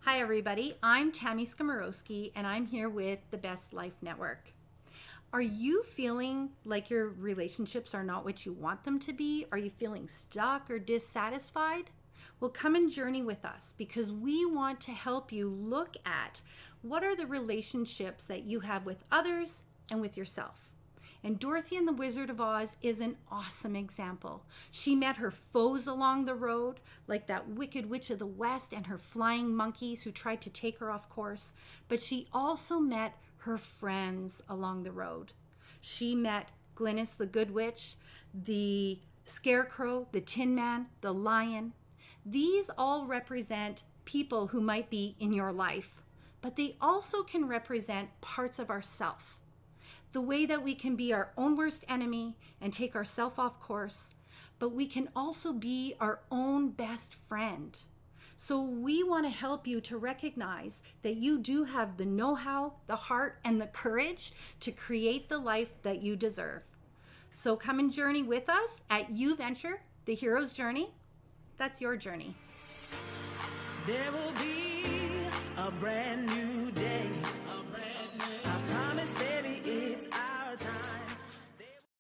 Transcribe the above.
Hi everybody, I'm Tammy Skomoroski and I'm here with the Best Life Network. Are you feeling like your relationships are not what you want them to be? Are you feeling stuck or dissatisfied? Well, come and journey with us because we want to help you look at what are the relationships that you have with others and with yourself. And Dorothy and the Wizard of Oz is an awesome example. She met her foes along the road, like that Wicked Witch of the West and her flying monkeys who tried to take her off course. But she also met her friends along the road. She met Glynis the Good Witch, the Scarecrow, the Tin Man, the Lion. These all represent people who might be in your life, but they also can represent parts of ourself. The way that we can be our own worst enemy and take ourselves off course, but we can also be our own best friend. So we want to help you to recognize that you do have the know-how, the heart, and the courage to create the life that you deserve. So come and journey with us at You Venture, the Hero's Journey. That's your journey. There will be a brand new